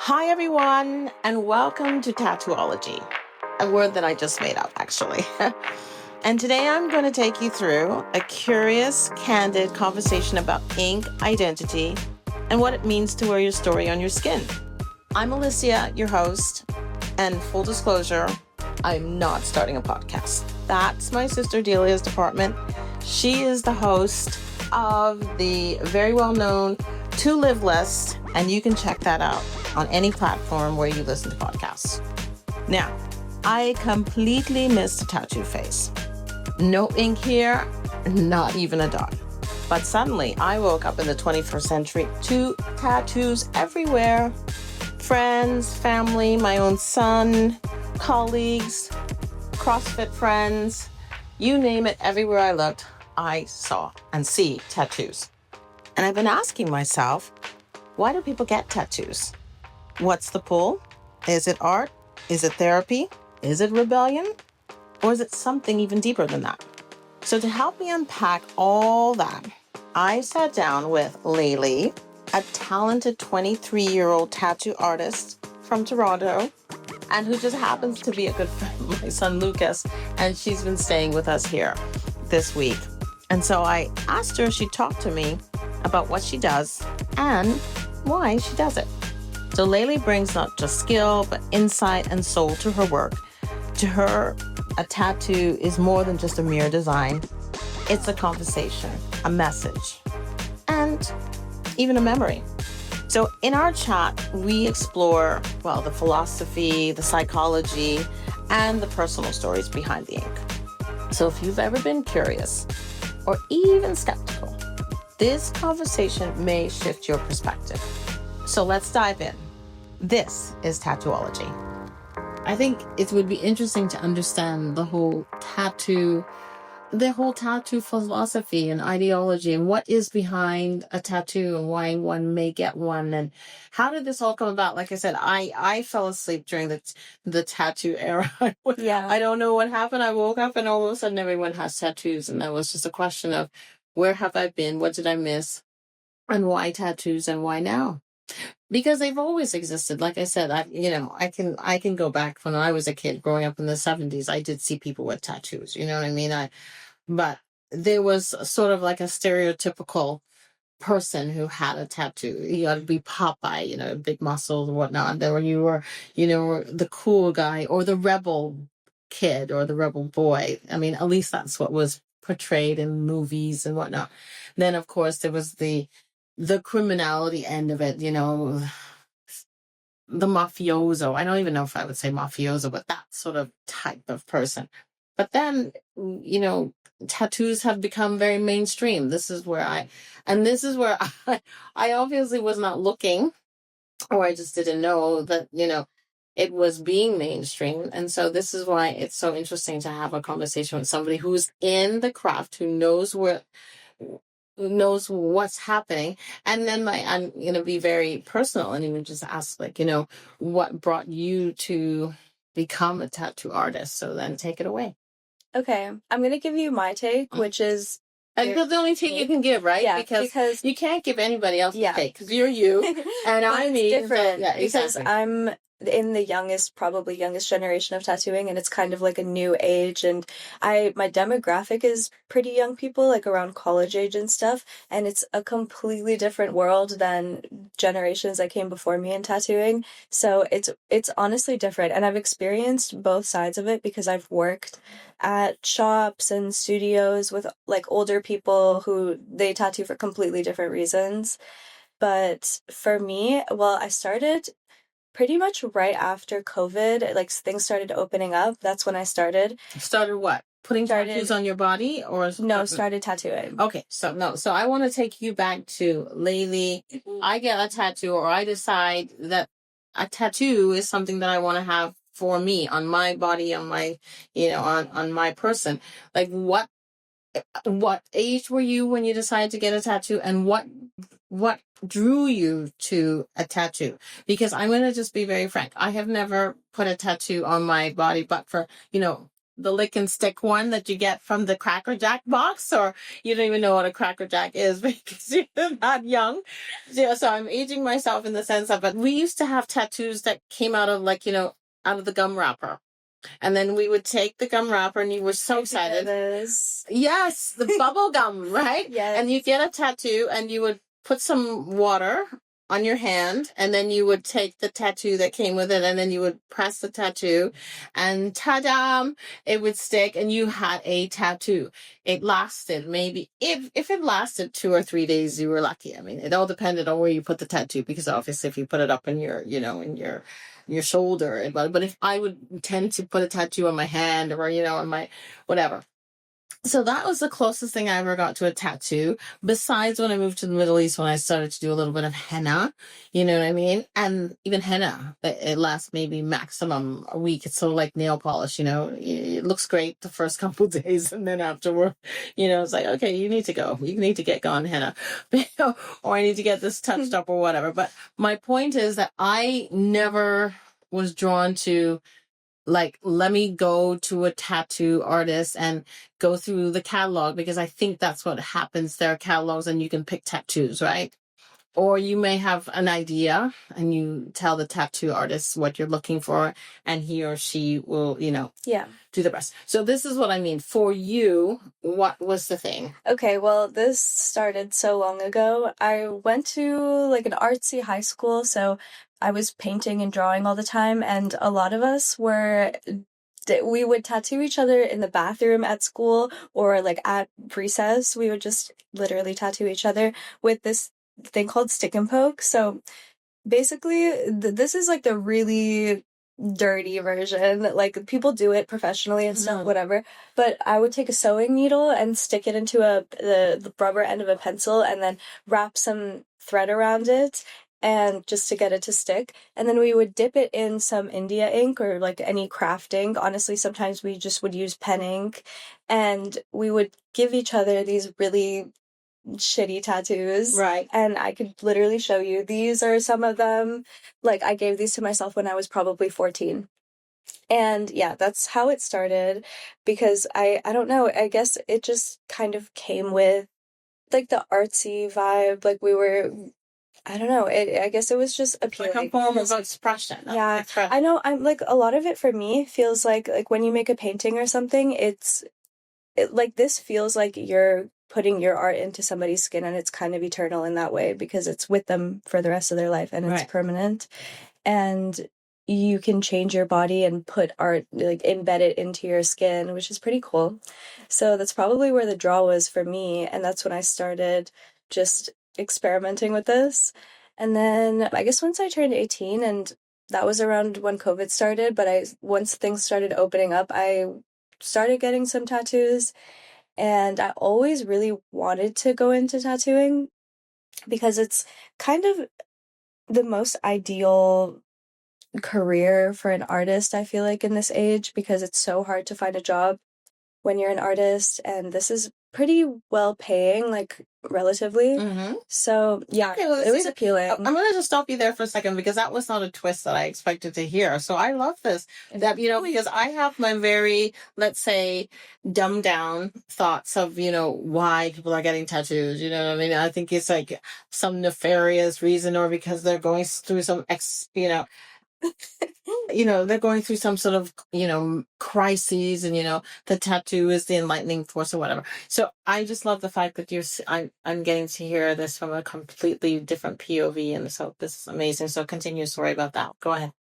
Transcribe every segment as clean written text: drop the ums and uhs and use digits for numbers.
Hi, everyone, and welcome to Tattoo-ology, a word that I just made up, actually. And today I'm going to take you through a curious, candid conversation about ink identity and what it means to wear your story on your skin. I'm Alisia, your host, and full disclosure, I'm not starting a podcast. That's my sister Delia's department. She is the host of the very well-known To Live list, and you can check that out on any platform where you listen to podcasts. Now, I completely missed a tattoo face. No ink here, not even a dot. But suddenly, I woke up in the 21st century to tattoos everywhere. Friends, family, my own son, colleagues, CrossFit friends, you name it, everywhere I looked, I saw and see tattoos. And I've been asking myself, why do people get tattoos? What's the pull? Is it art? Is it therapy? Is it rebellion? Or is it something even deeper than that? So to help me unpack all that, I sat down with Laila, a talented 23-year-old tattoo artist from Toronto, and who just happens to be a good friend of my son Lucas, and she's been staying with us here this week. And so I asked her if she'd talk to me about what she does and why she does it. So Laila brings not just skill, but insight and soul to her work. To her, a tattoo is more than just a mere design. It's a conversation, a message, and even a memory. So in our chat, we explore, the philosophy, the psychology, and the personal stories behind the ink. So if you've ever been curious or even skeptical, this conversation may shift your perspective. So let's dive in. This is Tattoo-ology. I think it would be interesting to understand the whole tattoo philosophy and ideology and what is behind a tattoo and why one may get one and how did this all come about. Like I said, I fell asleep during the tattoo era. I don't know what happened. I woke up and all of a sudden everyone has tattoos, and that was just a question of where have I been, what did I miss, and why tattoos and why now? Because they've always existed. Like I said, I can go back when I was a kid growing up in the 70s. I did see people with tattoos, you know what I mean? But there was sort of like a stereotypical person who had a tattoo. You got to be Popeye, big muscles and whatnot. There you were, the cool guy or the rebel kid or the rebel boy. I mean, at least that's what was portrayed in movies and whatnot. Then, of course, there was the criminality end of it, the mafioso. I don't even know if I would say mafioso, but that sort of type of person. But then, tattoos have become very mainstream. This is where I obviously was not looking, or I just didn't know that, it was being mainstream. And so this is why it's so interesting to have a conversation with somebody who's in the craft, who knows what's happening. And then I'm going to be very personal and even just ask, what brought you to become a tattoo artist? So then take it away. Okay, I'm going to give you my take, which is... the only take you can give, right? Yeah, because you can't give anybody else's take, because you're you, and I'm me. Different, so, because I'm in the probably youngest generation of tattooing, and it's kind of like a new age, and my demographic is pretty young people, like around college age and stuff, and it's a completely different world than generations that came before me in tattooing. So it's honestly different, and I've experienced both sides of it because I've worked at shops and studios with like older people who they tattoo for completely different reasons. But for me, I started pretty much right after COVID, like things started opening up. That's when I started. Started what? Putting tattoos on your body, or no? Started tattooing. Okay, so I want to take you back to Laila. I get a tattoo, or I decide that a tattoo is something that I want to have for me on my body, on my, on my person. Like what age were you when you decided to get a tattoo, and what drew you to a tattoo? Because I'm going to just be very frank. I have never put a tattoo on my body, but for, the lick and stick one that you get from the Cracker Jack box, or you don't even know what a Cracker Jack is because you're not young. So I'm aging myself in the sense of, but we used to have tattoos that came out of like, out of the gum wrapper. And then we would take the gum wrapper and you were so excited. Yes, the bubble gum, right? Yes. And you get a tattoo and you would put some water on your hand, and then you would take the tattoo that came with it, and then you would press the tattoo, and ta-da, it would stick, and you had a tattoo. It lasted maybe, if it lasted 2 or 3 days, you were lucky. I mean, it all depended on where you put the tattoo, because obviously if you put it up in your, in your shoulder, but if I would tend to put a tattoo on my hand or, on my whatever. So that was the closest thing I ever got to a tattoo, besides when I moved to the Middle East, when I started to do a little bit of henna, you know what I mean? And even henna, it lasts maybe maximum a week. It's sort of like nail polish, it looks great the first couple of days, and then afterward, it's like, okay, you need to go. You need to get gone henna, or I need to get this touched up or whatever. But my point is that I never was drawn to, like, let me go to a tattoo artist and go through the catalog, because I think that's what happens. There are catalogs and you can pick tattoos, right? Or you may have an idea and you tell the tattoo artist what you're looking for, and he or she will, do the rest. So this is what I mean. For you, what was the thing? Okay, well, this started so long ago. I went to like an artsy high school, so I was painting and drawing all the time, and a lot of us we would tattoo each other in the bathroom at school, or like at recess. We would just literally tattoo each other with this thing called stick and poke. So basically, this is like the really dirty version. Like, people do it professionally and stuff, whatever. But I would take a sewing needle and stick it into the rubber end of a pencil, and then wrap some thread around it, and just to get it to stick. And then we would dip it in some India ink or like any craft ink. Honestly, sometimes we just would use pen ink, and we would give each other these really shitty tattoos. Right. And I could literally show you. These are some of them. Like, I gave these to myself when I was probably 14. And yeah, that's how it started, because I don't know, I guess it just kind of came with like the artsy vibe. Like, I don't know, I guess it was just appealing. Like a form of expression. Yeah, I know. I'm like, a lot of it for me feels like when you make a painting or something, like, this feels like you're putting your art into somebody's skin, and it's kind of eternal in that way, because it's with them for the rest of their life, and it's permanent. And you can change your body and put art, like, embed it into your skin, which is pretty cool. So that's probably where the draw was for me, and that's when I started just experimenting with this. And then I guess once I turned 18, and that was around when COVID started, but once things started opening up, I started getting some tattoos, and I always really wanted to go into tattooing because it's kind of the most ideal career for an artist, I feel like, in this age, because it's so hard to find a job when you're an artist, and this is pretty well paying, like, relatively. So yeah, Okay, well, it was appealing. I'm going to just stop you there for a second, because that was not a twist that I expected to hear. So I love this, that, because I have my very, let's say, dumbed down thoughts of, why people are getting tattoos. You know what I mean? I think it's like some nefarious reason, or because they're going through some they're going through some sort of, crises, and, the tattoo is the enlightening force or whatever. So I just love the fact that I'm getting to hear this from a completely different POV. And so this is amazing. So continue. Sorry about that. Go ahead.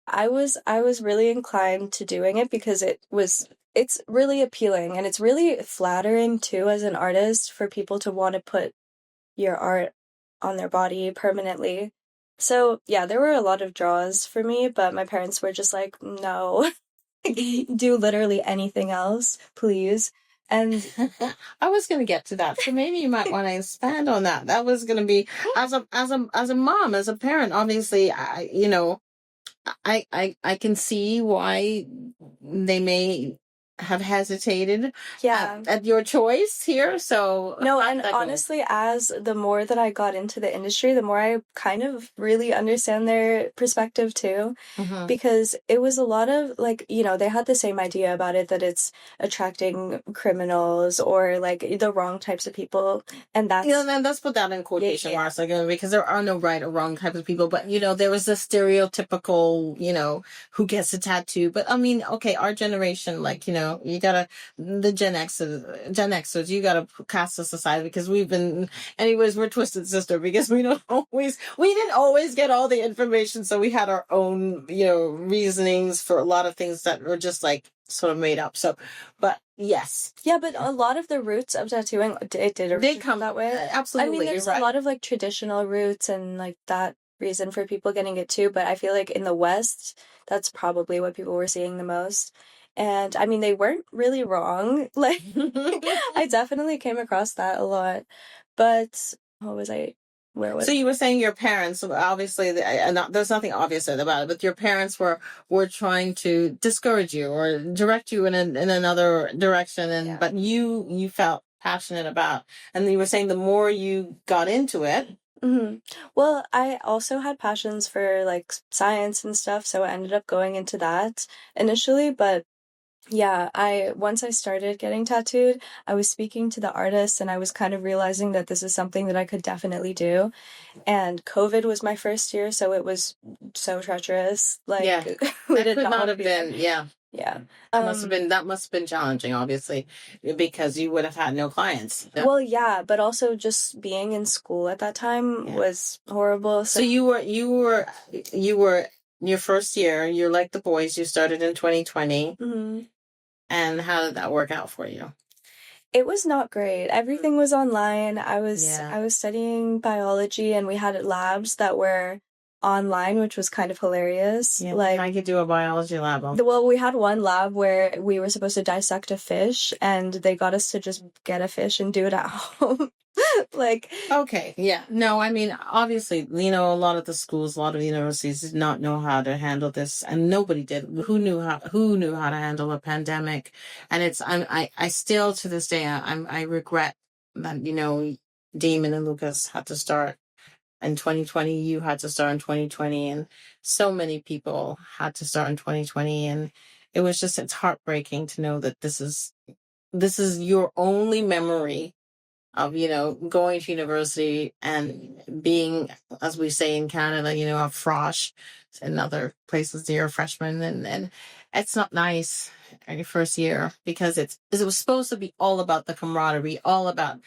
I was really inclined to doing it because it's really appealing, and it's really flattering too, as an artist, for people to want to put your art on their body permanently. So yeah, there were a lot of draws for me, but my parents were just like, no, do literally anything else, please. And I was going to get to that, so maybe you might want to expand on that. That was going to be, as a mom, as a parent, obviously, I can see why they may have hesitated Yeah. at your choice here. So No, how and did that go? honestly, as the more that I got into the industry, the more I kind of really understand their perspective too. Mhm. Because it was a lot of like, you know, they had the same idea about it, that it's attracting criminals or like the wrong types of people. And that's You know, then let's put that in quotation marks again, because there are no right or wrong types of people. But, you know, there was a stereotypical, you know, who gets a tattoo. But I mean, okay, our generation, like, you know, you gotta, the Gen Xers, you gotta cast us aside, because we've been, anyways, we're Twisted Sister, because we didn't always get all the information. So we had our own, you know, reasonings for a lot of things that were just like sort of made up. So, but yes. Yeah, but a lot of the roots of tattooing, it did They come that way. absolutely. I mean, there's you're a right. lot of like traditional roots and like that reason for people getting it too, but I feel like in the West, that's probably what people were seeing the most. And I mean, they weren't really wrong. Like, I definitely came across that a lot. But what was I? Where was So you were saying your parents, obviously, there's nothing obvious about it, but your parents were trying to discourage you or direct you in another direction, and Yeah. but you felt passionate about, and you were saying the more you got into it. Mm-hmm. Well, I also had passions for like science and stuff, so I ended up going into that initially, but yeah, once I started getting tattooed, I was speaking to the artists and I was kind of realizing that this is something that I could definitely do. And COVID was my first year, so it was so treacherous. Like, Yeah. we That did could not not have be been, yeah. Yeah. That must have been challenging, obviously, because you would have had no clients. Well, yeah, but also just being in school at that time Yeah. was horrible. So you were your first year, you're like the boys, you started in 2020. Mhm. And how did that work out for you? It was not great. Everything was online. Yeah. I was studying biology and we had labs that were online, which was kind of hilarious. Yeah, Like, I could do a biology lab. well, we had one lab where we were supposed to dissect a fish and they got us to just get a fish and do it at home. Like, Okay, yeah. No, I mean, obviously, you know, a lot of the schools, a lot of universities did not know how to handle this, and nobody did. Who knew how to handle a pandemic? And I still to this day, I regret that, you know, Damon and Lucas had to start in 2020. You had to start in 2020, and so many people had to start in 2020, and it's heartbreaking to know that this is your only memory of, you know, going to university and being, as we say in Canada, you know, a frosh. In other places you're a freshman, and it's not nice in your first year, because it was supposed to be all about the camaraderie, all about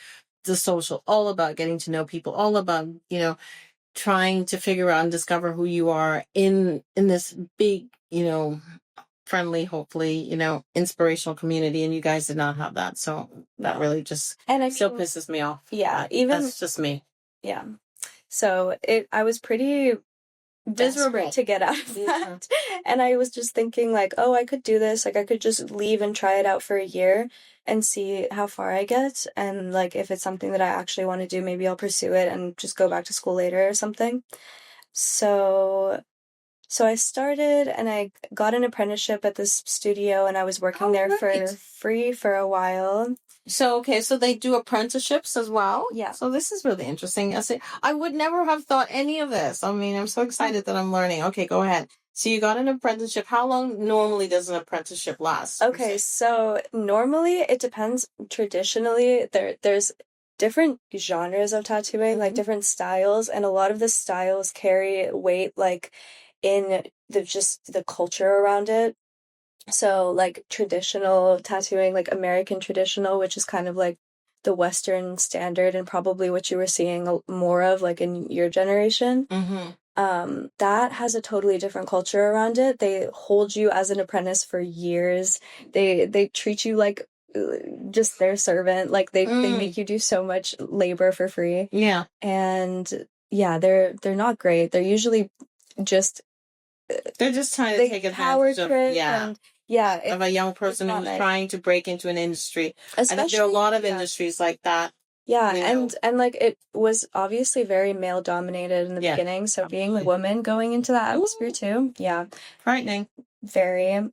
the social, all about getting to know people, all about, you know, trying to figure out and discover who you are in this big, you know, friendly, hopefully, you know, inspirational community, and you guys did not have that. So that really just still pisses me off. Yeah, even that's just me. Yeah. So I was pretty desperate to get out of that. And I was just thinking like, oh, I could do this. Like I could just leave and try it out for a year and see how far I get. And like if it's something that I actually want to do, maybe I'll pursue it and just go back to school later or something. So I started and I got an apprenticeship at this studio and I was working there for free for a while. So, okay, so they do apprenticeships as well? Yeah. So this is really interesting. I would never have thought any of this. I mean, I'm so excited that I'm learning. Okay, go ahead. So you got an apprenticeship. How long normally does an apprenticeship last? Okay, so normally it depends. Traditionally, there's different genres of tattooing, like different styles, and a lot of the styles carry weight like in the culture around it. So like traditional tattooing, like American traditional, which is kind of like the Western standard and probably what you were seeing more of like in your generation. That has a totally different culture around it. They hold you as an apprentice for years. They treat you like just their servant. Like they make you do so much labor for free. Yeah. And yeah, they're not great. They're usually just they're just trying to take advantage of of a young person who's trying to break into an industry. Especially, and there are a lot of industries like that. Yeah, and like it was obviously very male dominated in the beginning, so being a woman going into that atmosphere too, yeah. Frightening. vary.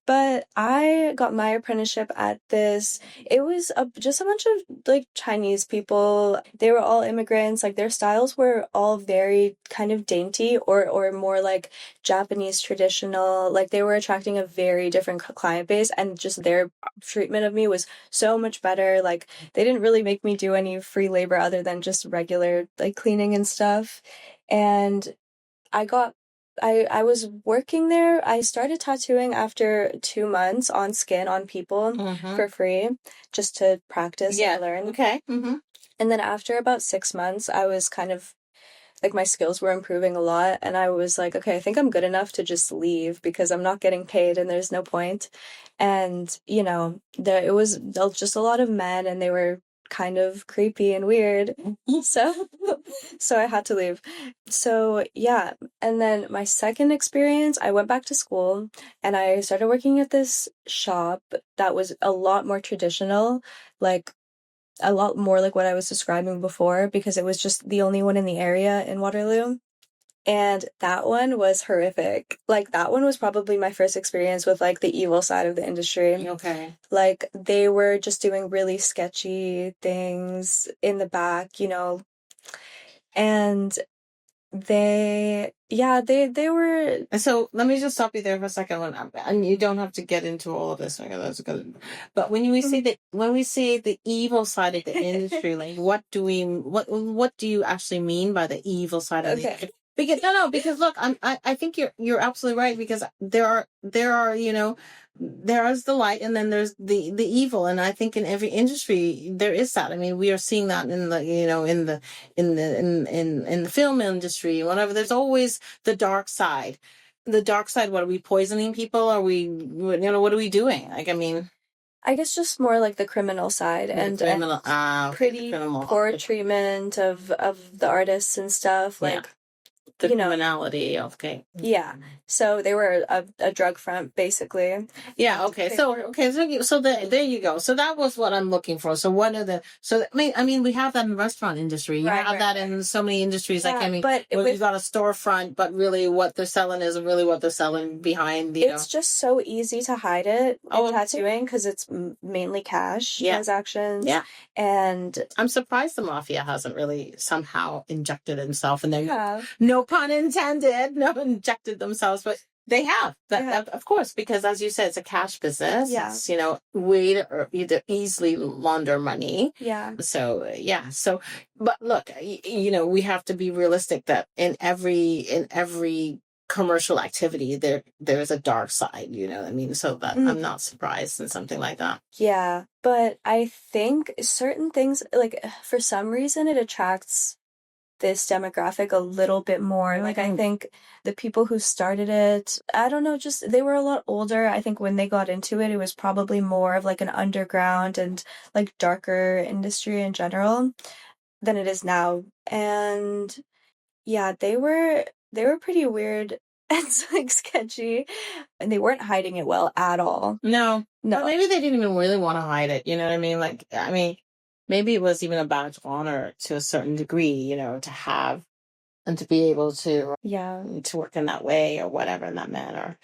But I got my apprenticeship at this. It was just a bunch of like Chinese people. They were all immigrants. Like their styles were all very kind of dainty or more like Japanese traditional. Like they were attracting a very different client base, and just their treatment of me was so much better. Like they didn't really make me do any free labor other than just regular like cleaning and stuff. And I got I was working there. I started tattooing after 2 months on skin on people for free, just to practice and learn. Okay. And then after about 6 months, I was kind of like my skills were improving a lot, and I was like, okay, I think I'm good enough to just leave because I'm not getting paid and there's no point. And it was just a lot of men, and they were kind of creepy and weird. So I had to leave. So yeah, and then my second experience, I went back to school and I started working at this shop that was a lot more traditional, like a lot more like what I was describing before, because it was just the only one in the area in Waterloo. And that one was horrific. Like that one was probably my first experience with like the evil side of the industry. Okay. Like they were just doing really sketchy things in the back, and they were. And so let me just stop you there for a second. And you don't have to get into all of this. Okay, that's good. But when we say the evil side of the industry, like what do you actually mean by the evil side of the industry? Because look, I think you're absolutely right, because there are there is the light and then there's the evil, and I think in every industry there is that. I mean, we are seeing that in the film industry, whatever. There's always the dark side. The dark side. What are we poisoning people? Are we what are we doing? Like, I mean, I guess just more like the criminal side and pretty poor treatment of the artists and stuff. Like the criminality. Okay. Yeah. So they were a drug front, basically. Yeah. Okay. So there you go. So that was what I'm looking for. So what are I mean, we have that in the restaurant industry. You have that in so many industries. Yeah, like, I mean, but you've got a storefront, but really what they're selling isn't really what they're selling behind. It's just so easy to hide it in tattooing because it's mainly cash transactions. Yeah. And I'm surprised the mafia hasn't really somehow injected himself in there. No pun intended. No, injected themselves, but they have. That, of course, because as you said, it's a cash business. Yeah. It's, way to either easily launder money. Yeah. So, but look, we have to be realistic that in every commercial activity, there's a dark side, I mean? So that I'm not surprised in something like that. Yeah. But I think certain things, like for some reason, it attracts this demographic a little bit more. Like, I think the people who started it, I don't know, just they were a lot older. I think when they got into it, it was probably more of like an underground and like darker industry in general than it is now. And yeah, they were pretty weird and like sketchy, and they weren't hiding it well at all. No. But maybe they didn't even really want to hide it. You know what I mean? Like, I mean, maybe it was even a badge of honor to a certain degree, to have and to be able to work in that way or whatever, in that manner.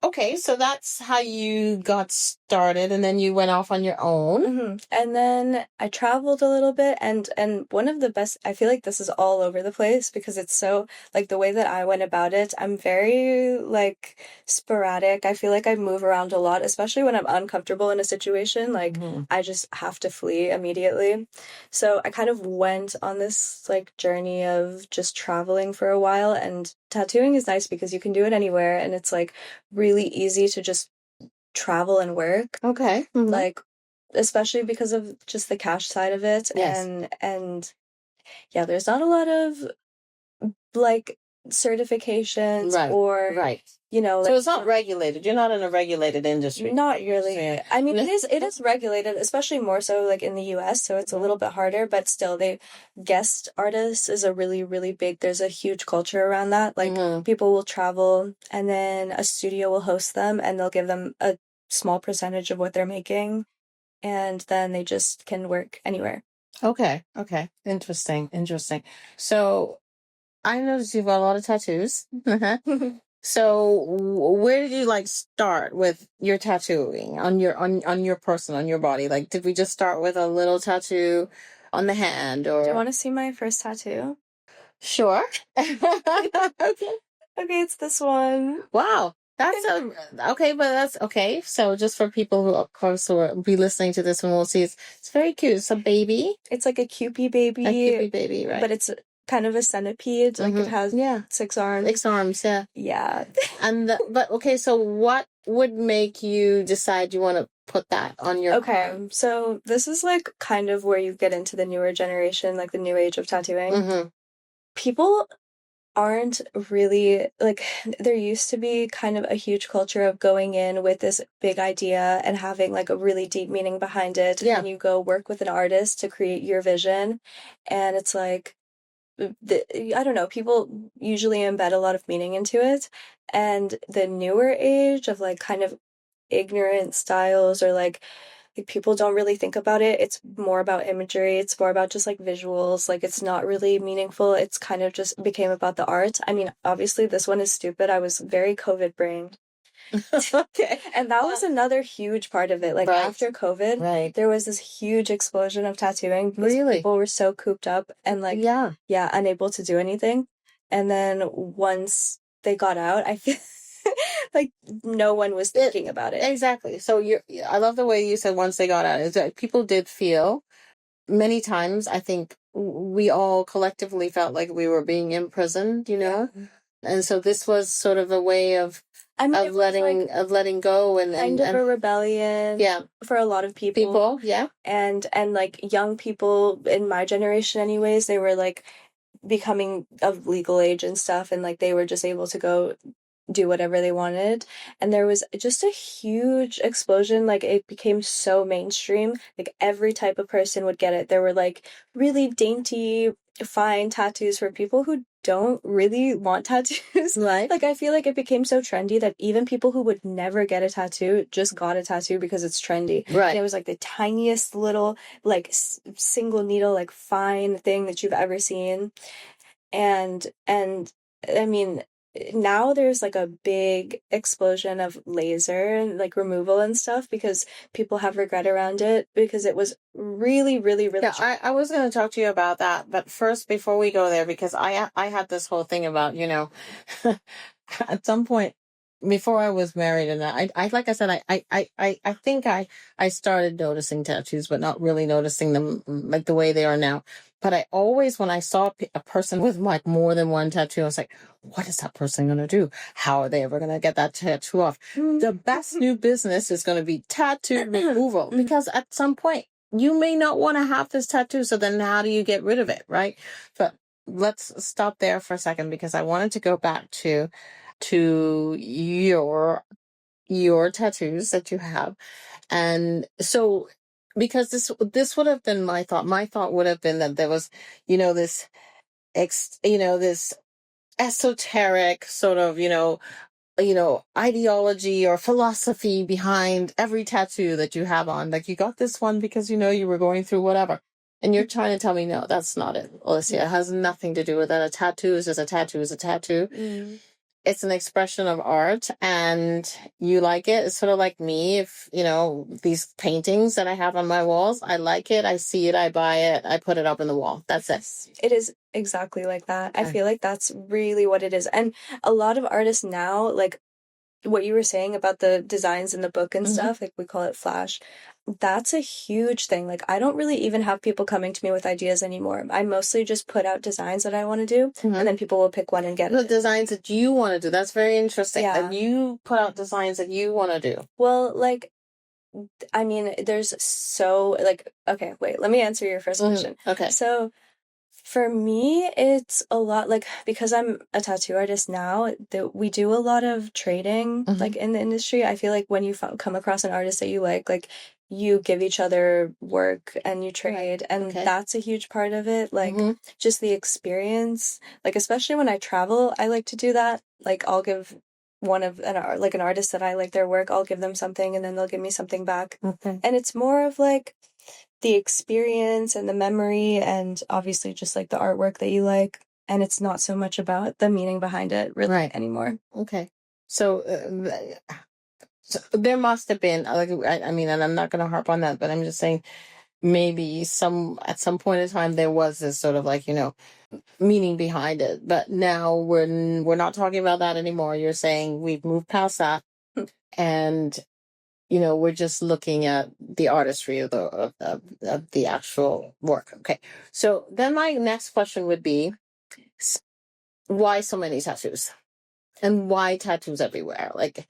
Okay, so that's how you got started, and then you went off on your own. Mm-hmm. And then I traveled a little bit, and one of the best, I feel like this is all over the place because it's so, like, the way that I went about it, I'm very, like, sporadic. I feel like I move around a lot, especially when I'm uncomfortable in a situation. Like, I just have to flee immediately. So I kind of went on this, like, journey of just traveling for a while, and tattooing is nice because you can do it anywhere, and it's, like, really easy to just travel and work. Okay. Mm-hmm. Like, especially because of just the cash side of it. Yes. And yeah, there's not a lot of like certifications or so it's not regulated. You're not in a regulated industry. Not really. Yeah. I mean, it is regulated, especially more so like in the US, so it's a little bit harder, but still guest artists is a really, really big, there's a huge culture around that. Like people will travel and then a studio will host them and they'll give them a small percentage of what they're making, and then they just can work anywhere. Okay. Interesting. So I noticed you've got a lot of tattoos. So where did you like start with your tattooing on your person, on your body? Like, did we just start with a little tattoo on the hand, Do you or? want to see my first tattoo? Sure. Okay. Okay, it's this one. Wow. Okay, but that's okay. So just for people who, of course, will be listening to this one, will see it's very cute. It's a baby, It's like a Kewpie a baby, cute baby, right? but it's kind of a centipede. Like it has Yeah, 6 arms. 6 arms, yeah. Yeah. But okay, so what would make you decide you want to put that on your Okay, arm? so this is like kind of where you get into the newer generation, like the new age of tattooing. Mm-hmm. People aren't really like, there used to be kind of a huge culture of going in with this big idea and having like a really deep meaning behind it. Yeah. And you go work with an artist to create your vision. And it's like, I don't know, people usually embed a lot of meaning into it. And the newer age of like kind of ignorant styles, or like people don't really think about it. It's more about imagery. It's more about just like visuals. Like it's not really meaningful. It's kind of just became about the art. I mean, obviously this one is stupid. I was very COVID brained. Okay. And that was another huge part of it. Like Right. after COVID, Right. there was this huge explosion of tattooing because Really? people were so cooped up and like Yeah. unable to do anything. And then once they got out, I feel like no one was thinking about it. Exactly. So I love the way you said once they got out, is that people did feel many times, I think we all collectively felt like we were being imprisoned, and so this was sort of a way of I mean, it was like letting go and kind of a rebellion, yeah, for a lot of people. yeah, And like young people in my generation anyways, they were like becoming of legal age and stuff, and like they were just able to go do whatever they wanted. And there was just a huge explosion. Like it became so mainstream, like every type of person would get it. There were like really dainty fine tattoos for people who don't really want tattoos. Right. Like I feel like it became so trendy that even people who would never get a tattoo just got a tattoo because it's trendy. Right. And it was like the tiniest little like single needle like fine thing that you've ever seen. And I mean, now there's like a big explosion of laser and like removal and stuff because people have regret around it because it was really, really, really. Yeah, I was going to talk to you about that, but first, before we go there, because I had this whole thing about, at some point before I was married, and I like I said, I think I started noticing tattoos, but not really noticing them like the way they are now. But I always, when I saw a person with like more than one tattoo, I was like, what is that person going to do? How are they ever going to get that tattoo off? The best new business is going to be tattoo removal, because at some point you may not want to have this tattoo. So then how do you get rid of it? Right. But let's stop there for a second, because I wanted to go back to your tattoos that you have. And so, because this would have been my thought. My thought would have been that there was, this this esoteric sort of, ideology or philosophy behind every tattoo that you have on. Like you got this one because, you were going through whatever. And you're trying to tell me, no, that's not it, Alisia. It has nothing to do with that. A tattoo is just a tattoo is a tattoo. Mm. It's an expression of art, and you like it. It's sort of like me. If, these paintings that I have on my walls, I like it. I see it. I buy it. I put it up in the wall. That's it. It is exactly like that. I feel like that's really what it is. And a lot of artists now, like what you were saying about the designs in the book and stuff, like we call it flash. That's a huge thing. Like I don't really even have people coming to me with ideas anymore. I mostly just put out designs that I want to do, and then people will pick one and get the it. designs that you want to do. That's very interesting. Yeah. That you put out designs that you want to do. Well, like, I mean, there's so like, okay, wait, let me answer your first question. Okay. So for me, it's a lot like, because I'm a tattoo artist now, that we do a lot of trading like in the industry. I feel like when you come across an artist that you like you give each other work and you trade, and that's a huge part of it. Like just the experience, like especially when I travel, I like to do that. Like I'll give one of an artist that I like their work, I'll give them something and then they'll give me something back. And it's more of like the experience and the memory, and obviously just like the artwork that you like. and it's not so much about the meaning behind it really anymore. Okay. So, so there must have been, like, I mean, and I'm not going to harp on that, but I'm just saying maybe at some point in time there was this sort of like, meaning behind it. But now we're not talking about that anymore. You're saying we've moved past that, and we're just looking at the artistry of the actual work. Okay. So then my next question would be, why so many tattoos? And why tattoos everywhere? Like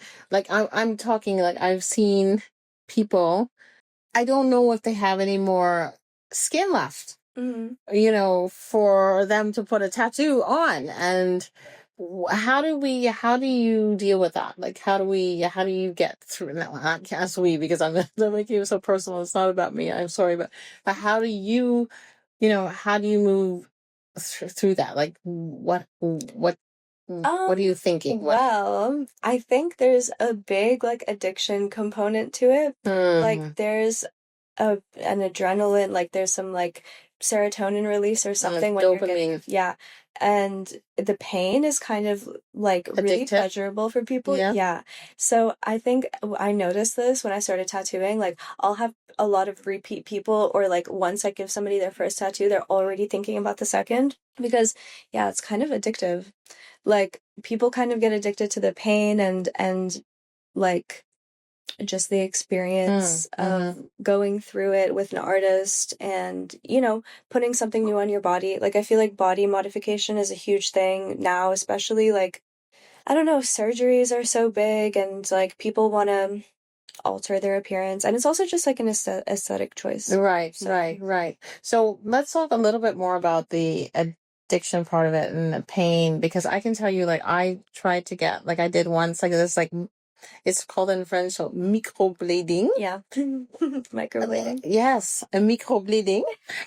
I'm talking, like, I've seen people, I don't know if they have any more skin left, for them to put a tattoo on. And how do you deal with that? Like, how do you get through? No, I can't we, because I'm making it so personal. It's not about me. I'm sorry, but how do you, how do you move through that? Like, what are you thinking? Well, I think there's a big like addiction component to it. Like there's an adrenaline, like there's some like serotonin release or something when dopamine. And the pain is kind of like really pleasurable for people. Yeah. So I think I noticed this when I started tattooing. Like, I'll have a lot of repeat people, or like once I give somebody their first tattoo, they're already thinking about the second, because it's kind of addictive. Like, people kind of get addicted to the pain and like just the experience of going through it with an artist, and putting something new on your body. Like, I feel like body modification is a huge thing now, especially like, I don't know, surgeries are so big, and like people want to alter their appearance, and it's also just like an aesthetic choice. Right. So let's talk a little bit more about the addiction part of it and the pain, because I can tell you, like, I tried to get, like, I did once, like, this, like, it's called in French, so microblading. Yeah. Microblading. Yes, a microblading.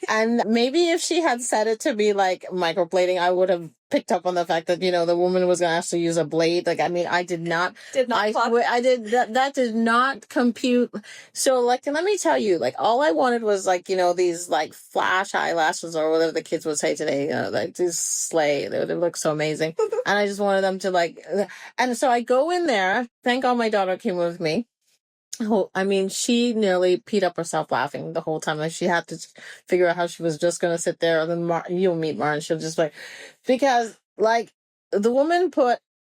And maybe if she had said it to me like microblading, I would have picked up on the fact that, the woman was going to actually use a blade. Like, I mean, I did not. I did that did not compute. So, like, let me tell you, like, all I wanted was, like, these, like, flash eyelashes, or whatever the kids would say today, like, these slay. They look so amazing. And I just wanted them to, like, and so I go in there. Thank God my daughter came with me. Oh, I mean, she nearly peed up herself laughing the whole time. Like, she had to figure out how she was just going to sit there. And then you'll meet Mar, and she'll just like, because, like, the woman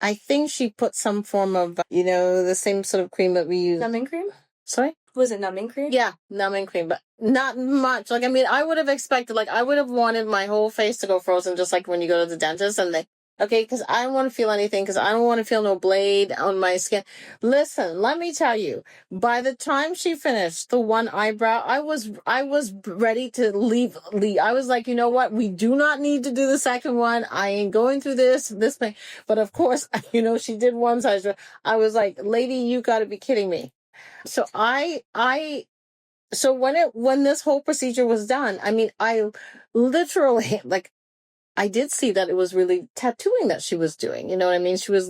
I think she put some form of, the same sort of cream that we use. Numbing cream? Sorry? Was it numbing cream? Yeah, numbing cream, but not much. Like, I mean, I would have expected, like, I would have wanted my whole face to go frozen, just like when you go to the dentist and okay, because I don't want to feel anything, because I don't want to feel no blade on my skin. Listen, let me tell you, by the time she finished the one eyebrow, I was ready to leave. I was like, you know what? We do not need to do the second one. I ain't going through this thing. But of course, she did one size. I was like, lady, you got to be kidding me. So so when this whole procedure was done, I mean, I literally, like, I did see that it was really tattooing that she was doing. You know what I mean? She was,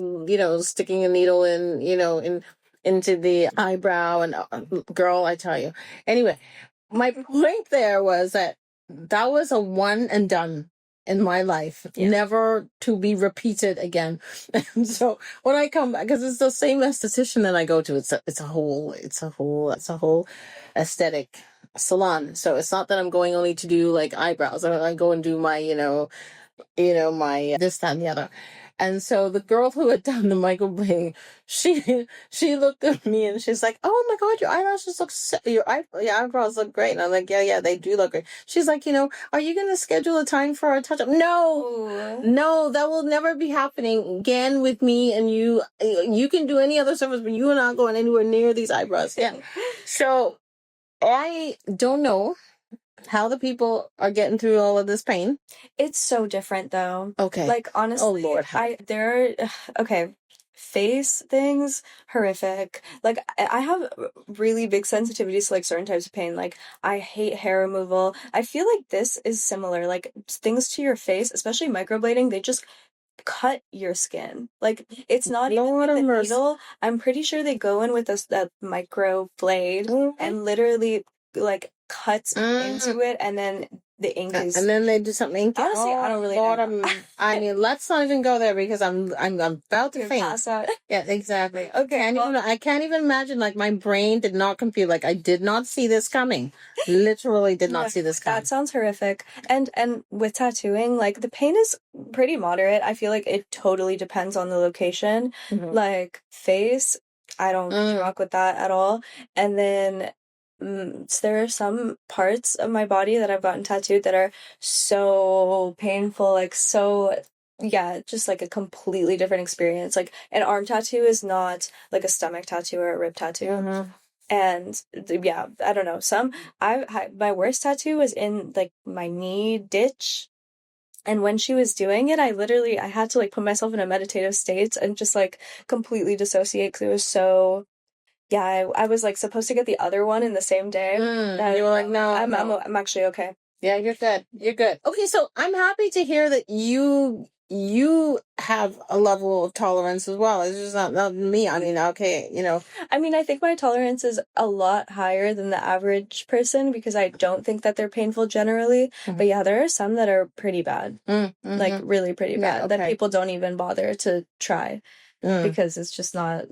sticking a needle in, into the eyebrow, and girl, I tell you. Anyway, my point there was that was a one and done in my life, never to be repeated again. And so when I come back, because it's the same esthetician that I go to, it's a whole aesthetic salon. So it's not that I'm going only to do like eyebrows. I go and do my, my this, that, and the other. And so the girl who had done the microblading, she looked at me and she's like, "Oh my God, your eyelashes look your eyebrows look great." And I'm like, "Yeah, they do look great." She's like, "Are you going to schedule a time for a touch up?" No, that will never be happening again with me and you. You can do any other service, but you are not going anywhere near these eyebrows. Yeah. So I don't know how the people are getting through all of this pain. It's so different though. Okay. Like, honestly, oh Lord, okay, face things, horrific. Like, I have really big sensitivities to like certain types of pain. Like, I hate hair removal. I feel like this is similar. Like, things to your face, especially microblading, they just cut your skin. Like, it's not even with a needle. I'm pretty sure they go in with that micro blade and literally like cuts into it, and then the ink is. And then they do something. Honestly, I don't really know. I mean, let's not even go there because I'm about to faint. Pass out. Yeah, exactly. Okay, I can't even imagine. Like, my brain did not compute. Like, I did not see this coming. Literally did not see this coming. That sounds horrific. And with tattooing, like, the pain is pretty moderate. I feel like it totally depends on the location. Like, face, I don't rock with that at all. And then there are some parts of my body that I've gotten tattooed that are so painful, like, so, yeah, just like a completely different experience. Like, an arm tattoo is not like a stomach tattoo or a rib tattoo. And yeah, I don't know. My worst tattoo was in like my knee ditch. And when she was doing it, I had to like put myself in a meditative state and just like completely dissociate because it was so. Yeah, I was like supposed to get the other one in the same day. You were like, no, I'm actually okay. Yeah, you're good. You're good. Okay, so I'm happy to hear that you have a level of tolerance as well. It's just not me. I mean, okay, I mean, I think my tolerance is a lot higher than the average person because I don't think that they're painful generally. But yeah, there are some that are pretty bad. Like really pretty bad that people don't even bother to try because it's just not.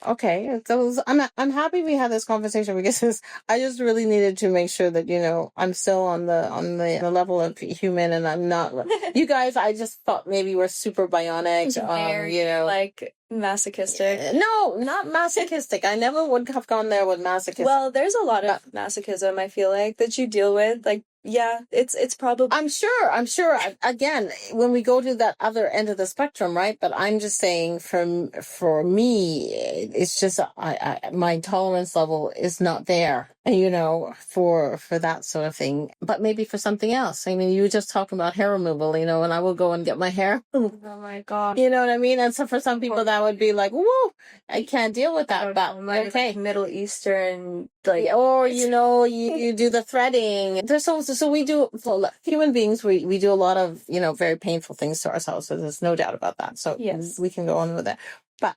Okay, so I'm happy we had this conversation because I just really needed to make sure that I'm still on the level of human and I'm not. You guys, I just thought maybe we're super bionic. Like masochistic. No, not masochistic. I never would have gone there with masochistic. Well, there's a lot of masochism. I feel like that you deal with. Like, yeah, it's probably. I'm sure. Again, when we go to that other end of the spectrum, right? But I'm just saying, for me, it's just my tolerance level is not there, for that sort of thing. But maybe for something else. I mean, you were just talking about hair removal, and I will go and get my hair. Oh my God. You know what I mean? And so for some people, that would be like, whoa, I can't deal with that. But okay, Middle Eastern, like, or you do the threading. There's so we do, human beings, we do a lot of very painful things to ourselves. So there's no doubt about that. So yes, we can go on with that. But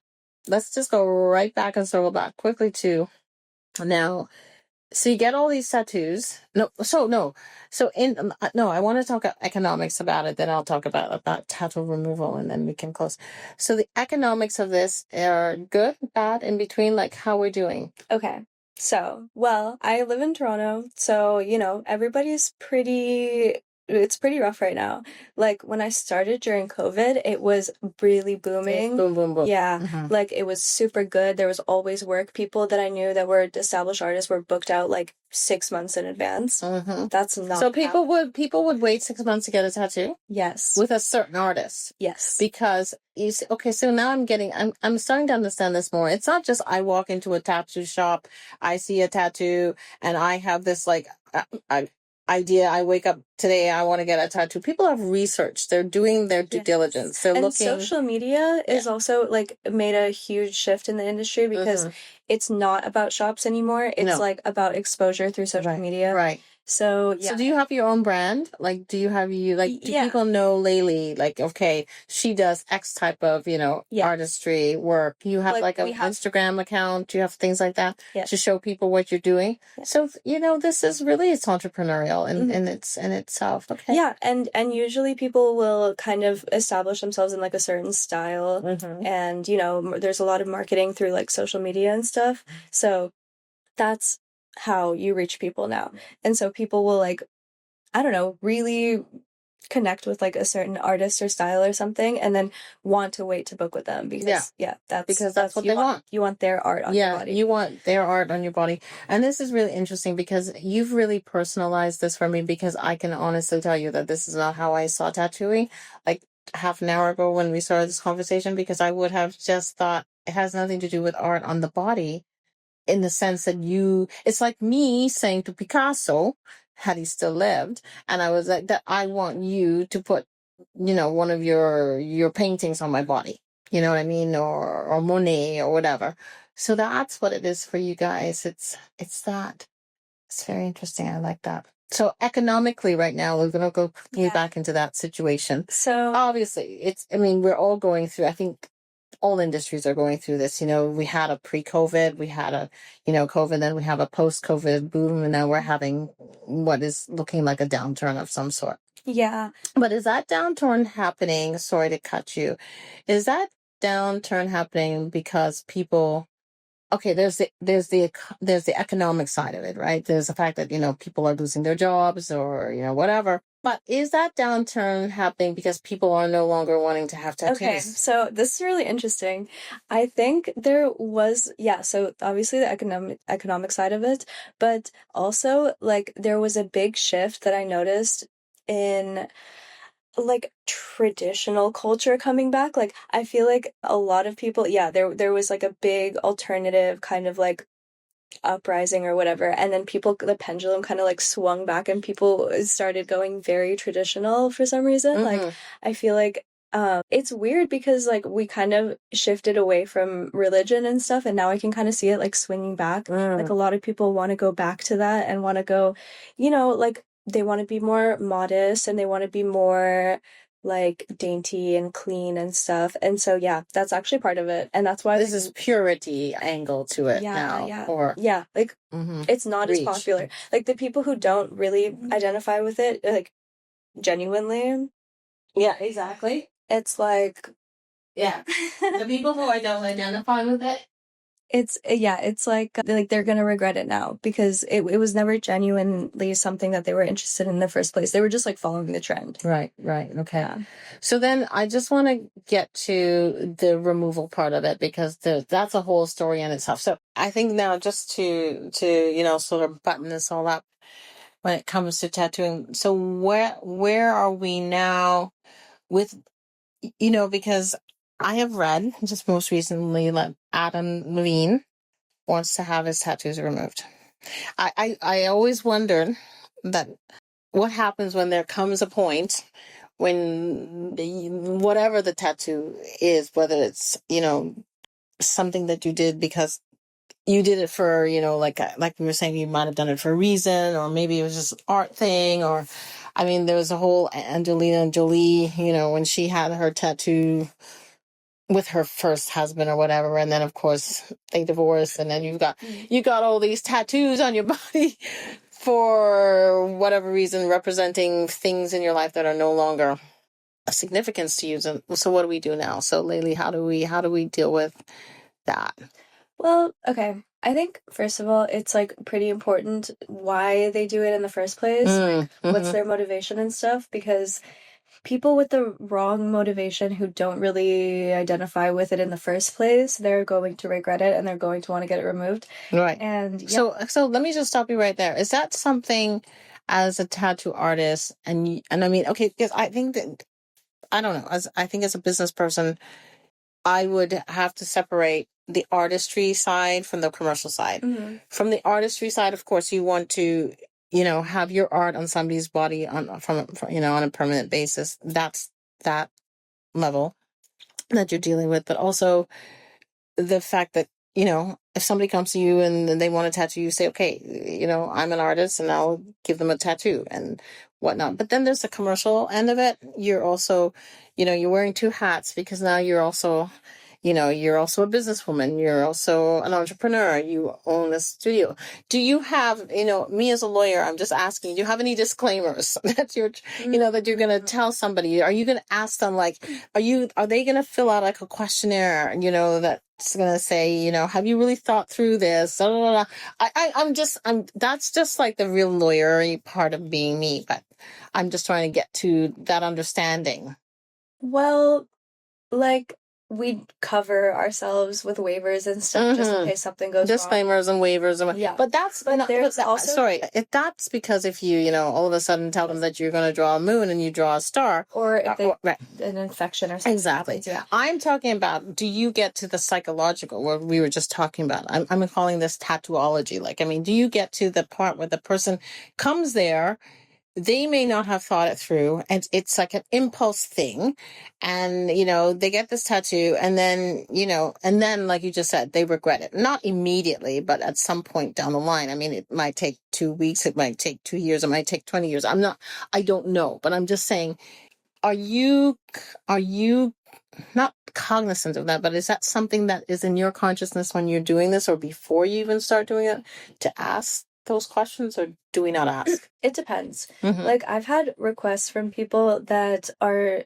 let's just go right back and circle back quickly to now. So you get all these tattoos. I want to talk economics about it. Then I'll talk about tattoo removal, and then we can close. So the economics of this are good, bad, in between. Like, how we're doing. Okay. So, well, I live in Toronto, so everybody's it's pretty rough right now. Like, when I started during COVID, it was really booming. Boom, boom, boom. Yeah. Like, it was super good. There was always work. People that I knew that were established artists were booked out like 6 months in advance. That's not. So people would wait 6 months to get a tattoo? Yes. With a certain artist? Yes. Because you see, okay, so now I'm starting to understand this more. It's not just I walk into a tattoo shop, I see a tattoo, and I have this like idea. I wake up today, I want to get a tattoo. People have research. They're doing their due diligence. They're looking. Social media is also like made a huge shift in the industry because it's not about shops anymore. It's like about exposure through social media. Right. So, yeah. So do you have your own brand? Like, do people know Laila? Like, okay, she does X type of, artistry work. You have like an Instagram account. Do you have things like that to show people what you're doing? Yeah. So, this is really, it's entrepreneurial in itself. Okay. Yeah. And usually people will kind of establish themselves in like a certain style. And, there's a lot of marketing through like social media and stuff. So that's how you reach people now. And so people will like, I don't know, really connect with like a certain artist or style or something and then want to wait to book with them because that's what they want. You want their art on your body. You want their art on your body. And this is really interesting because you've really personalized this for me because I can honestly tell you that this is not how I saw tattooing like half an hour ago when we started this conversation, because I would have just thought it has nothing to do with art on the body. In the sense that it's like me saying to Picasso, had he still lived, and I was like, that I want you to put, one of your paintings on my body. You know what I mean? Or Monet or whatever. So that's what it is for you guys. It's that. It's very interesting. I like that. So economically right now, we're going to go back into that situation. So obviously we're all going through, I think, all industries are going through this. We had a pre-COVID, we had a, COVID, then we have a post-COVID boom, and now we're having what is looking like a downturn of some sort. Yeah. But is that downturn happening? Sorry to cut you. Is that downturn happening because people? Okay, there's the economic side of it, right? There's the fact that people are losing their jobs or whatever. But is that downturn happening because people are no longer wanting to have tattoos? Okay, so this is really interesting. I think there was, so obviously the economic side of it, but also like there was a big shift that I noticed in like traditional culture coming back. Like I feel like a lot of people, there was like a big alternative kind of like uprising or whatever, and then the pendulum kind of like swung back and people started going very traditional for some reason. Like I feel like it's weird because like we kind of shifted away from religion and stuff, and now I can kind of see it like swinging back. Like a lot of people want to go back to that and want to go, like they want to be more modest and they want to be more like dainty and clean and stuff. And so that's actually part of it. And that's why this is purity angle to it now. Like it's not as popular. Like the people who don't really identify with it, like genuinely. Yeah, exactly. It's like the people who I don't identify with it. It's like they're gonna regret it now because it was never genuinely something that they were interested in the first place. They were just like following the trend. Right. Okay. Yeah. So then I just want to get to the removal part of it because that's a whole story in itself. So I think now just to sort of button this all up when it comes to tattooing. So where are we now with because I have read just most recently that Adam Levine wants to have his tattoos removed. I always wondered that what happens when there comes a point when whatever the tattoo is, whether it's, something that you did because you did it for, like we were saying, you might have done it for a reason, or maybe it was just an art thing, or, I mean, there was a whole Angelina Jolie, when she had her tattoo with her first husband or whatever, and then of course they divorced, and then you got all these tattoos on your body for whatever reason, representing things in your life that are no longer of significance to you. So what do we do now? So Laila, how do we deal with that? Well, okay. I think first of all, it's like pretty important why they do it in the first place. What's their motivation and stuff, because people with the wrong motivation who don't really identify with it in the first place, they're going to regret it and they're going to want to get it removed. Right. And so let me just stop you right there. Is that something as a tattoo artist and I mean, okay, because I think that, I don't know, I think as a business person, I would have to separate the artistry side from the commercial side. From the artistry side, of course, you want to have your art on somebody's body on a permanent basis. That's that level that you're dealing with. But also the fact that, if somebody comes to you and they want a tattoo, you say, okay, I'm an artist and I'll give them a tattoo and whatnot. But then there's the commercial end of it. You're also, you're wearing two hats because now you're also a businesswoman. You're also an entrepreneur. You own a studio. Do you have, me as a lawyer, I'm just asking, do you have any disclaimers that you're going to tell somebody? Are you going to ask them, like, are they going to fill out like a questionnaire, that's going to say, have you really thought through this? That's just like the real lawyery part of being me, but I'm just trying to get to that understanding. Well, like, we cover ourselves with waivers and stuff just in case something goes Disclaimers wrong. and waivers and but that's that's because if you all of a sudden tell them that you're going to draw a moon and you draw a star, or if an infection or something. Exactly. I'm talking about, do you get to the psychological, what we were just talking about? I'm calling this tattoo-ology. Like, I mean, do you get to the part where the person comes there? They may not have thought it through, and it's like an impulse thing, and they get this tattoo, and then like you just said, they regret it. Not immediately, but at some point down the line. I mean, it might take 2 weeks, it might take 2 years, it might take 20 years. I don't know, but I'm just saying, are you not cognizant of that, but is that something that is in your consciousness when you're doing this or before you even start doing it, to ask those questions, or do we not ask? It depends. Like, I've had requests from people that are,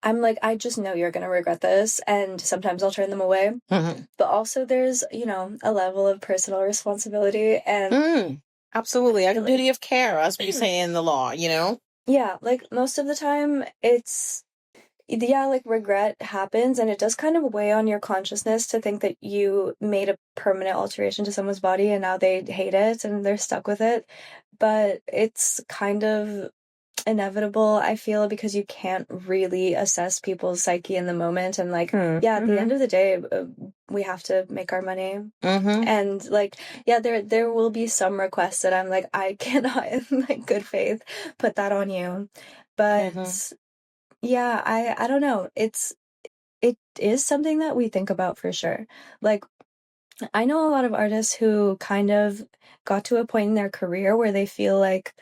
I'm like, I just know you're going to regret this. And sometimes I'll turn them away. But also there's, a level of personal responsibility and absolutely. A duty of care, as we say in the law, Yeah, like most of the time like regret happens and it does kind of weigh on your consciousness to think that you made a permanent alteration to someone's body and now they hate it and they're stuck with it. But it's kind of inevitable, I feel, because you can't really assess people's psyche in the moment. And like, at the end of the day, we have to make our money. And like, there will be some requests that I'm like, I cannot in like good faith put that on you. But I don't know. It is something that we think about for sure. Like, I know a lot of artists who kind of got to a point in their career where they feel like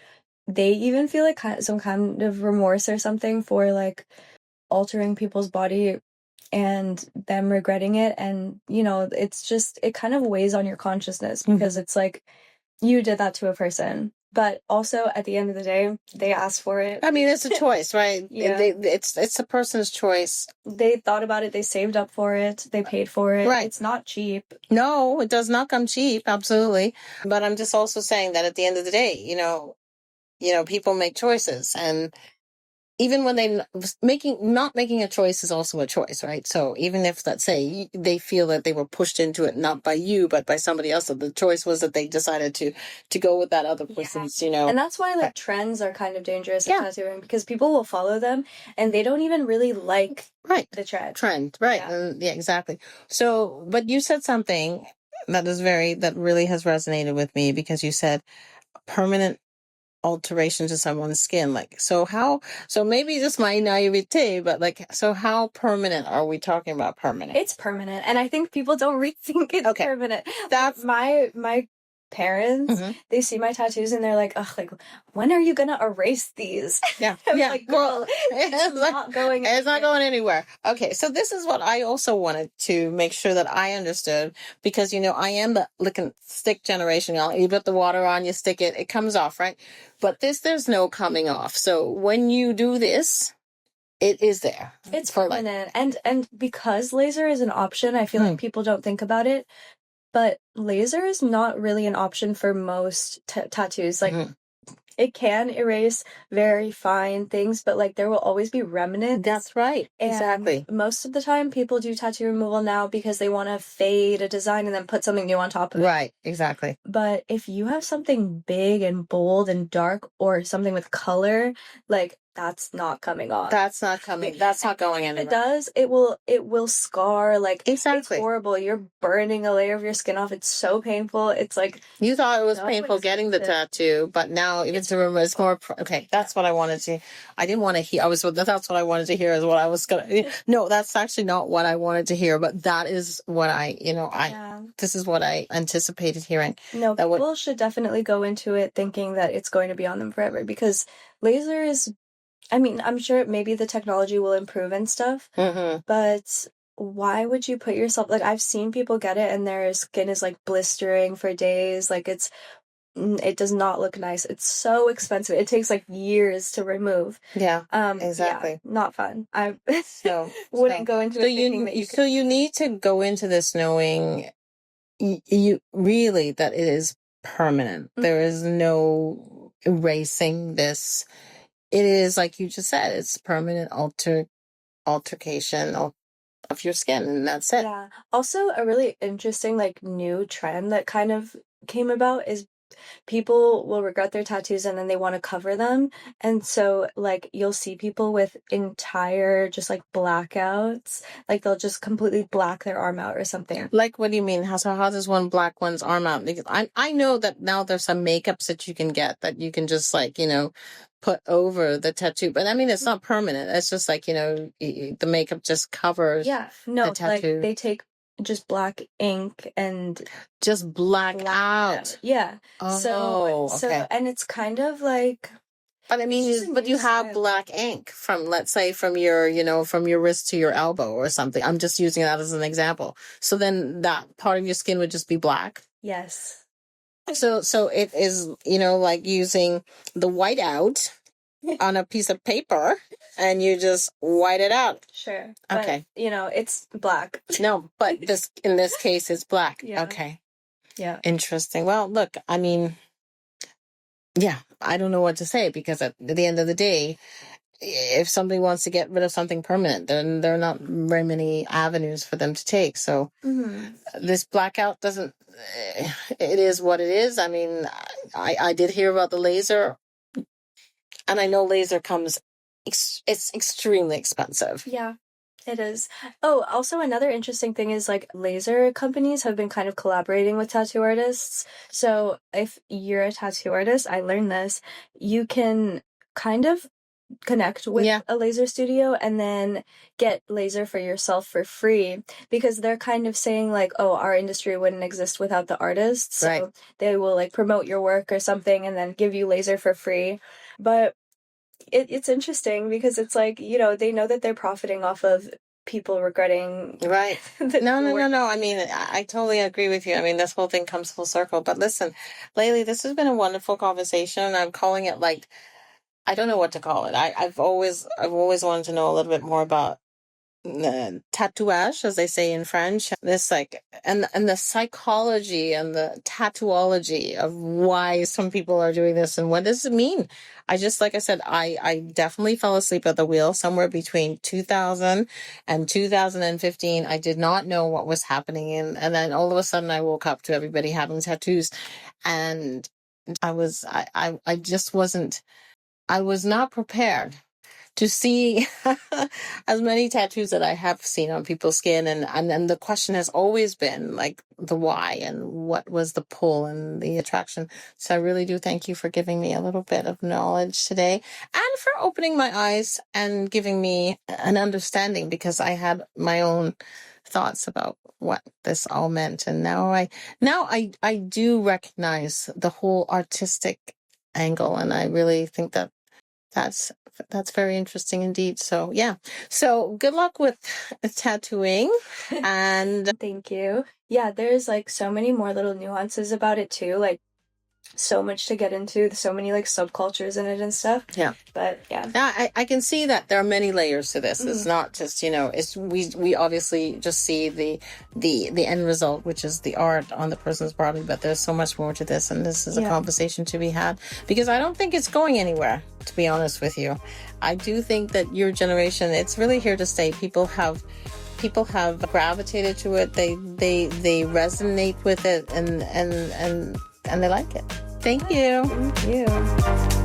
they even feel like some kind of remorse or something for like altering people's body and them regretting it. And, it's just, it kind of weighs on your consciousness because it's like you did that to a person. But also, at the end of the day, they asked for it. I mean, it's a choice, right? Yeah. It's a person's choice. They thought about it. They saved up for it. They paid for it. Right. It's not cheap. No, it does not come cheap. Absolutely. But I'm just also saying that at the end of the day, people make choices, and even when not making a choice is also a choice, right? So even if, let's say, they feel that they were pushed into it, not by you, but by somebody else, so the choice was that they decided to go with that other person's, And that's why like trends are kind of dangerous in tattooing, because people will follow them and they don't even really like the trend. Right. Yeah, exactly. So, but you said something that really has resonated with me, because you said permanent alteration to someone's skin. Like, so maybe just my naivete, but like, so how permanent are we talking about? Permanent? It's permanent. And I think people don't really think it's permanent. That's my parents, they see my tattoos and they're like, "Ugh, like, when are you gonna erase these?" Yeah. Like, well, it's not going anywhere. It's not going anywhere. Okay, so this is what I also wanted to make sure that I understood, because I am the lick and stick generation. You put the water on, you stick it, it comes off, right? But there's no coming off. So when you do this, it is there. It's permanent. And because laser is an option, I feel like people don't think about it. But laser is not really an option for most tattoos. Like, it can erase very fine things, but like there will always be remnants. That's right. Exactly. And most of the time, people do tattoo removal now because they want to fade a design and then put something new on top of it. Right. Exactly. But if you have something big and bold and dark, or something with color, like, that's not coming off. That's not coming. That's not going anywhere. If it does, it will scar. Like, exactly. It's horrible. You're burning a layer of your skin off. It's so painful. It's like, you thought it was painful getting the tattoo, but now even to remove, it's more. Okay, that's what I wanted to. I didn't want to hear. That's what I wanted to hear. Is what I was gonna. No, that's actually not what I wanted to hear. But that is what this is what I anticipated hearing. No, people should definitely go into it thinking that it's going to be on them forever, because laser is. I mean, I'm sure maybe the technology will improve and stuff, but why would you put yourself, like, I've seen people get it and their skin is like blistering for days. Like, it does not look nice. It's so expensive. It takes like years to remove. Yeah. Exactly. Yeah, not fun. I wouldn't go into it thinking that so you need to go into this knowing you really that it is permanent. There is no erasing this. It is, like you just said, it's permanent altercation of your skin, and that's it. Yeah. Also, a really interesting, like, new trend that kind of came about is people will regret their tattoos and then they want to cover them. And so, like, you'll see people with entire, just like, blackouts. Like, they'll just completely black their arm out or something. Like, what do you mean? How does one black one's arm out? Because I know that now there's some makeups that you can get that you can just, like, put over the tattoo. But I mean, it's not permanent. It's just like, the makeup just covers the tattoo. Like, they take just black ink and just black out. Yeah. Oh, so okay. and it's kind of like, But I mean, but you have black ink from, let's say, from your, from your wrist to your elbow or something. I'm just using that as an example. So then that part of your skin would just be black. Yes. So it is, like using the white out on a piece of paper and you just white it out. Sure. Okay. But, it's black. No, but in this case, it's black. Yeah. Okay. Yeah. Interesting. Well, look, I mean, yeah, I don't know what to say, because at the end of the day, if somebody wants to get rid of something permanent, then there are not very many avenues for them to take. So this blackout doesn't, it is what it is. I mean, I did hear about the laser, and I know laser comes, it's extremely expensive. Yeah. It is. Oh, also another interesting thing is like laser companies have been kind of collaborating with tattoo artists. So if you're a tattoo artist, I learned this, you can kind of connect with a laser studio and then get laser for yourself for free, because they're kind of saying like, oh, our industry wouldn't exist without the artists. So they will like promote your work or something and then give you laser for free. But it's interesting because it's like, they know that they're profiting off of people regretting. Right. No. I mean, I totally agree with you. I mean, this whole thing comes full circle. But listen, Laylee, this has been a wonderful conversation. I'm calling it like, I don't know what to call it. I've always wanted to know a little bit more about tattooage, as they say in French. This and the psychology and the tattoo-ology of why some people are doing this and what does it mean. I just, like I said, I definitely fell asleep at the wheel somewhere between 2000 and 2015. I did not know what was happening, and then all of a sudden I woke up to everybody having tattoos, and I was not prepared to see as many tattoos that I have seen on people's skin. And the question has always been like the why and what was the pull and the attraction. So I really do thank you for giving me a little bit of knowledge today and for opening my eyes and giving me an understanding, because I had my own thoughts about what this all meant. And now I do recognize the whole artistic angle. And I really think that that's very interesting indeed. So yeah. So good luck with tattooing. And thank you. Yeah, there's like so many more little nuances about it too. Like so much to get into, so many like subcultures in it and stuff. Yeah. But yeah. I can see that there are many layers to this. It's not just, it's we obviously just see the end result, which is the art on the person's body, but there's so much more to this, and this is a conversation to be had, because I don't think it's going anywhere, to be honest with you. I do think that your generation, it's really here to stay. People have gravitated to it. They resonate with it, and they like it. Thank you. Thank you.